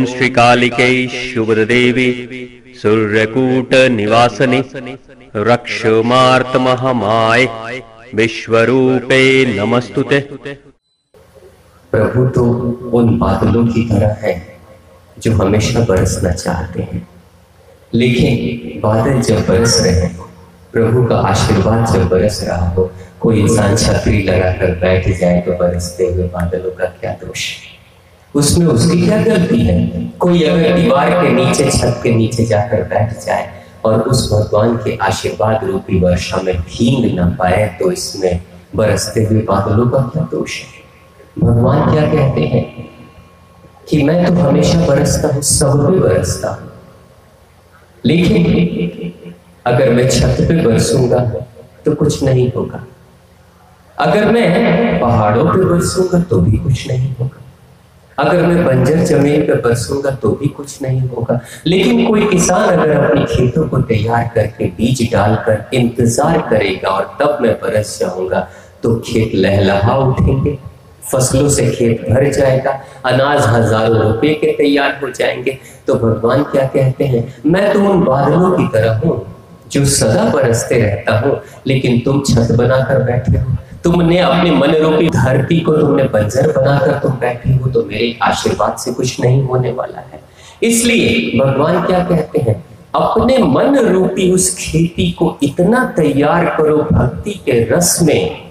श्रीकालिकै शुभदेवी सूर्यकूट निवासिनि रक्षमार्तमहमाय विश्वरूपे नमस्तुते। प्रभु तो उन बादलों की तरह है जो हमेशा बरसना चाहते हैं, लेकिन बादल जब बरस रहे हैं, प्रभु का आशीर्वाद जब बरस रहा हो, कोई इंसान छतरी लगाकर बैठ जाए तो बरसते हुए बादलों का क्या दोष है? उसमें उसकी क्या गलती है? कोई अगर दीवार के नीचे, छत के नीचे जाकर बैठ जाए और उस भगवान के आशीर्वाद रूपी वर्षा में भीग न पाए तो इसमें बरसते हुए बादलों का क्या दोष है? भगवान क्या कहते हैं कि मैं तो हमेशा बरसता हूं, सब पे बरसता हूं, लेकिन अगर मैं छत पे बरसूंगा तो कुछ नहीं होगा, अगर मैं पहाड़ों पे बरसूंगा तो भी कुछ नहीं होगा, अगर मैं बंजर जमीन पे बरसूंगा तो भी कुछ नहीं होगा। लेकिन कोई किसान अगर अपने खेतों को तैयार करके बीज डालकर इंतजार करेगा और तब मैं बरस जाऊंगा तो खेत लहलहा उठेंगे, फसलों से खेत भर जाएगा, अनाज हजारों रुपए के तैयार हो जाएंगे। तो भगवान क्या कहते हैं, मैं तो उन बादलों की तरह हूं जो सदा बरसते रहता हूं, लेकिन तुम छत बनाकर बैठे हो, तुमने अपने मन रूपी धरती को तुमने बंजर बनाकर तुम बैठे हो, तो मेरे आशीर्वाद से कुछ नहीं होने वाला है। इसलिए भगवान क्या कहते हैं, अपने मन रूपी उस खेती को इतना तैयार करो, भक्ति के रस में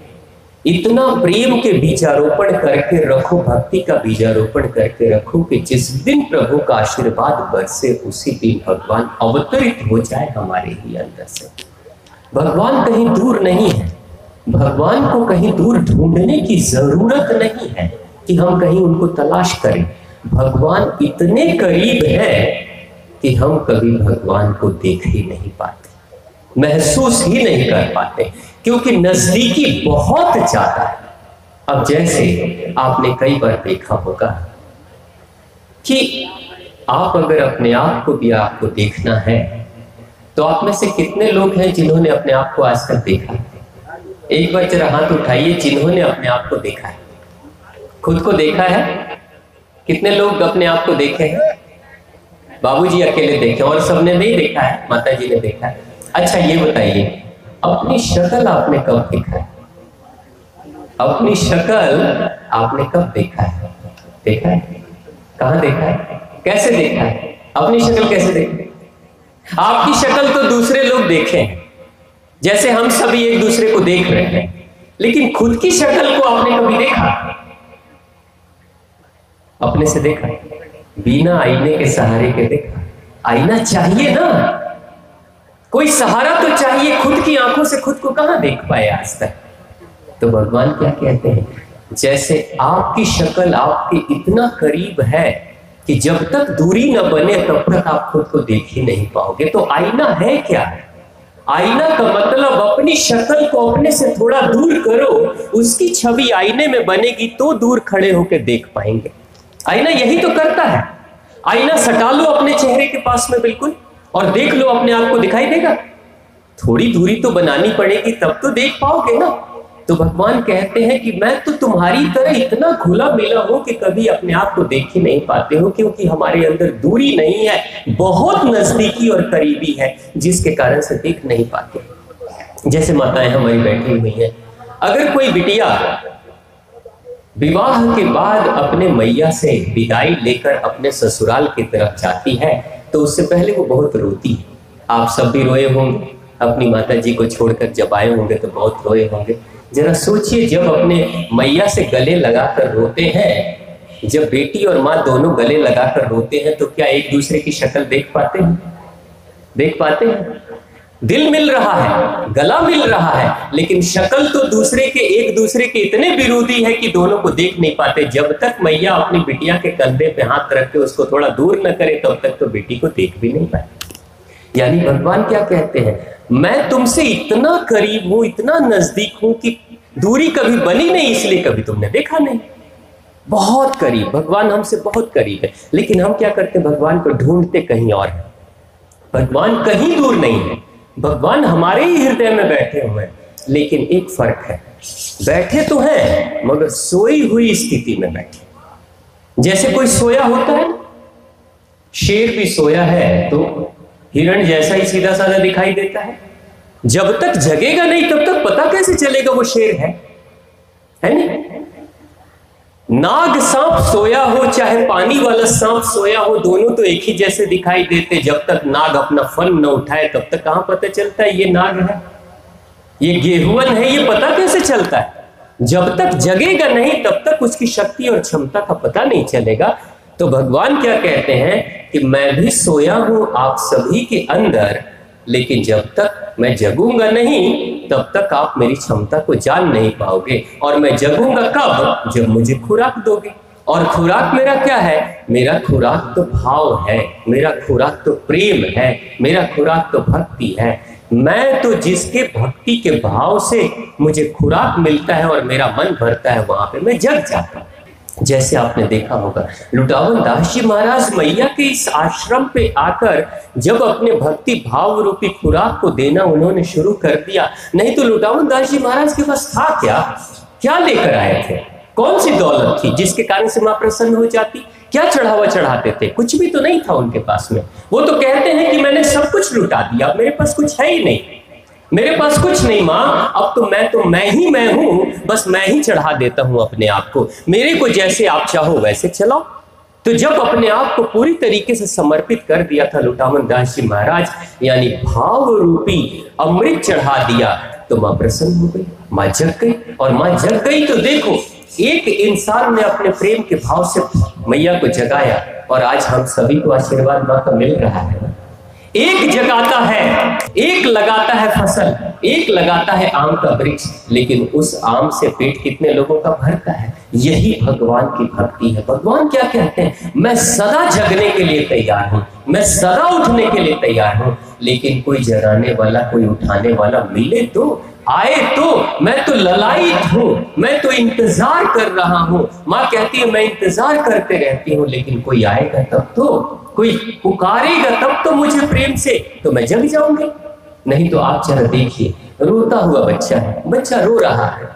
इतना प्रेम के बीजारोपण करके रखो, भक्ति का बीजारोपण करके रखो कि जिस दिन प्रभु का आशीर्वाद बरसे उसी दिन भगवान अवतरित हो जाए हमारे ही अंदर से। भगवान कहीं दूर नहीं है, भगवान को कहीं दूर ढूंढने की जरूरत नहीं है कि हम कहीं उनको तलाश करें। भगवान इतने करीब है कि हम कभी भगवान को देख ही नहीं पाते, महसूस ही नहीं कर पाते, क्योंकि नजदीकी बहुत ज्यादा है। अब जैसे आपने कई बार देखा होगा कि आप अगर अपने आप को भी आपको देखना है तो आप में से कितने लोग हैं जिन्होंने अपने आप को आज तक देखा? एक बार जरा हाथ उठाइए जिन्होंने अपने आप को देखा है, खुद को देखा है। कितने लोग अपने आप को देखे हैं? बाबूजी अकेले देखे और सबने नहीं देखा है, माता जी ने देखा है। अच्छा ये बताइए, अपनी शक्ल आपने कब देखा है? अपनी शक्ल आपने कब देखा है? देखा है? कहां देखा है? कैसे देखा है? अपनी शक्ल कैसे देखी? आपकी शक्ल तो दूसरे लोग देखे हैं, जैसे हम सभी एक दूसरे को देख रहे हैं, लेकिन खुद की शक्ल को आपने कभी देखा? अपने से देखा? बिना आईने के सहारे के देखा? आईना चाहिए ना, कोई सहारा तो चाहिए। खुद की आंखों से खुद को कहां देख पाए आज तक? तो भगवान क्या कहते हैं, जैसे आपकी शक्ल आपके इतना करीब है कि जब तक दूरी न बने तब तक आप खुद को देख ही नहीं पाओगे। तो आईना है क्या? आईना का मतलब अपनी शक्ल को अपने से थोड़ा दूर करो, उसकी छवि आईने में बनेगी तो दूर खड़े होकर देख पाएंगे। आईना यही तो करता है। आईना सटा लो अपने चेहरे के पास में बिल्कुल और देख लो, अपने आप को दिखाई देगा? थोड़ी दूरी तो बनानी पड़ेगी तब तो देख पाओगे ना। तो भगवान कहते हैं कि मैं तो तुम्हारी तरह इतना खुला मिला हूं कि कभी अपने आप को देख ही नहीं पाते हो, क्योंकि हमारे अंदर दूरी नहीं है, बहुत नजदीकी और करीबी है, जिसके कारण से देख नहीं पाते। जैसे माताएं हमारी बैठी हुई हैं, अगर कोई बिटिया विवाह के बाद अपने मैया से विदाई लेकर अपने ससुराल की तरफ जाती है तो उससे पहले वो बहुत रोती है। आप सब भी रोए होंगे, अपनी माता जी को छोड़कर जब आए होंगे तो बहुत रोए होंगे। जरा सोचिए, जब अपने मैया से गले लगाकर रोते हैं, जब बेटी और माँ दोनों गले लगाकर रोते हैं तो क्या एक दूसरे की शक्ल देख पाते हैं? देख पाते हैं? दिल मिल रहा है, गला मिल रहा है, लेकिन शक्ल तो एक दूसरे के इतने विरोधी है कि दोनों को देख नहीं पाते। जब तक मैया अपनी बिटिया के कंधे पे हाथ रख के उसको थोड़ा दूर न करे तब तक तो बेटी को देख भी नहीं पाए। यानी भगवान क्या कहते हैं, मैं तुमसे इतना करीब हूं, इतना नजदीक हूं कि दूरी कभी बनी नहीं, इसलिए कभी तुमने देखा नहीं। बहुत करीब, भगवान हमसे बहुत करीब है, लेकिन हम क्या करते हैं, भगवान को ढूंढते कहीं और है। भगवान कहीं दूर नहीं है, भगवान हमारे ही हृदय में बैठे हुए हैं, लेकिन एक फर्क है, बैठे तो हैं मगर सोई हुई स्थिति में बैठे। जैसे कोई सोया होता है, शेर भी सोया है तो हिरण जैसा ही सीधा साधा दिखाई देता है। जब तक जगेगा नहीं तब तक पता कैसे चलेगा वो शेर है नहीं? नाग सांप सोया हो चाहे पानी वाला सांप सोया हो, दोनों तो एक ही जैसे दिखाई देते। जब तक नाग अपना फन न उठाए तब तक कहां पता चलता है ये नाग है, ये गेहुअन है, ये पता कैसे चलता है? जब तक जगेगा नहीं तब तक उसकी शक्ति और क्षमता का पता नहीं चलेगा। तो भगवान क्या कहते हैं कि मैं भी सोया हूं आप सभी के अंदर, लेकिन जब तक मैं जगूंगा नहीं तब तक आप मेरी क्षमता को जान नहीं पाओगे। और मैं जगूंगा कब? जब मुझे खुराक दोगे। और खुराक मेरा क्या है? मेरा खुराक तो भाव है, मेरा खुराक तो प्रेम है, मेरा खुराक तो भक्ति है। मैं तो जिसके भक्ति के भाव से मुझे खुराक मिलता है और मेरा मन भरता है, वहां पे मैं जग जाता हूं। जैसे आपने देखा होगा लुटावन दास जी महाराज मैया के इस आश्रम पे आकर जब अपने भक्ति भाव रूपी खुराक को देना उन्होंने शुरू कर दिया, नहीं तो लुटावन दास जी महाराज के पास था क्या? क्या लेकर आए थे? कौन सी दौलत थी जिसके कारण से मां प्रसन्न हो जाती? क्या चढ़ावा चढ़ाते थे? कुछ भी तो नहीं था उनके पास में। वो तो कहते हैं कि मैंने सब कुछ लुटा दिया, अब मेरे पास कुछ है ही नहीं, मेरे पास कुछ नहीं मां, अब तो मैं ही मैं हूं, बस मैं ही चढ़ा देता हूं अपने आप को, मेरे को जैसे आप चाहो वैसे चलाओ। तो जब अपने आप को पूरी तरीके से समर्पित कर दिया था लुटावन दास जी महाराज, यानी भाव रूपी अमृत चढ़ा दिया, तो मां प्रसन्न हो गई, मां जग गई। और मां जग गई तो देखो एक इंसान ने अपने प्रेम के भाव से मैया को जगाया, और आज हम सभी को आशीर्वाद मां का मिल रहा है। एक जगाता है, एक लगाता है फसल, एक लगाता है आम का वृक्ष, लेकिन उस आम से पेट कितने लोगों का भरता है? यही भगवान की भक्ति है। भगवान क्या कहते हैं? मैं सदा जगने के लिए तैयार हूं, मैं सदा उठने के लिए तैयार हूं, लेकिन कोई जगाने वाला, कोई उठाने वाला मिले तो, आए तो। मैं तो ललायित हूं, मैं तो इंतजार कर रहा हूं। मां कहती है मैं इंतजार करते रहती हूं, लेकिन कोई आएगा तब तो, कोई पुकारेगा तब तो मुझे प्रेम से, तो मैं जग जाऊंगी। नहीं तो आप जरा देखिए, रोता हुआ बच्चा है, बच्चा रो रहा है,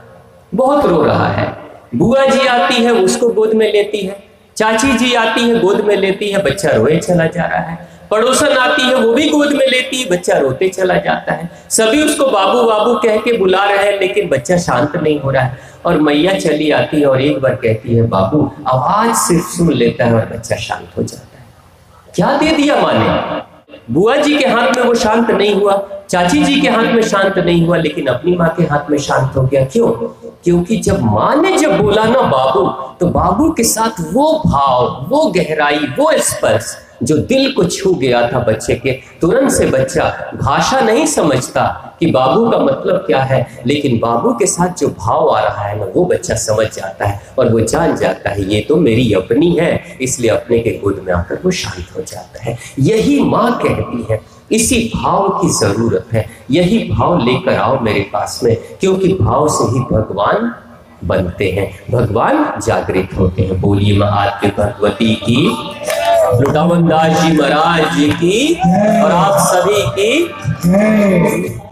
बहुत रो रहा है। बुआ जी आती है, उसको गोद में लेती है, चाची जी आती है, गोद में लेती है, बच्चा रोए चला जा रहा है। पड़ोसन आती है, वो भी गोद में लेती है, बच्चा रोते चला जाता है। सभी उसको बाबू बाबू कह के बुला रहे हैं, लेकिन बच्चा शांत नहीं हो रहा है। और मैया चली आती है और एक बार कहती है बाबू, आवाज सिर्फ सुन लेता है और बच्चा शांत हो जाता है। क्या दे दिया माँ ने? बुआ जी के हाथ में वो शांत नहीं हुआ, चाची जी के हाथ में शांत नहीं हुआ, लेकिन अपनी माँ के हाथ में शांत हो गया। क्यों? क्योंकि जब माँ ने जब बोला ना बाबू, तो बाबू के साथ वो भाव, वो गहराई, वो स्पर्श जो दिल को छू गया था बच्चे के। तुरंत से बच्चा भाषा नहीं समझता कि बाबू का मतलब क्या है, लेकिन बाबू के साथ जो भाव आ रहा है ना, वो बच्चा समझ जाता है और वो जान जाता है ये तो मेरी अपनी है, इसलिए अपने के गोद में आकर वो शांत हो जाता है। यही माँ कहती है, इसी भाव की जरूरत है। यही भाव लेकर आओ मेरे पास में, क्योंकि भाव से ही भगवान बनते हैं, भगवान जागृत होते हैं। बोलिए महाआद्य भगवती की, लुटावन दास जी महाराज जी की, और आप सभी की।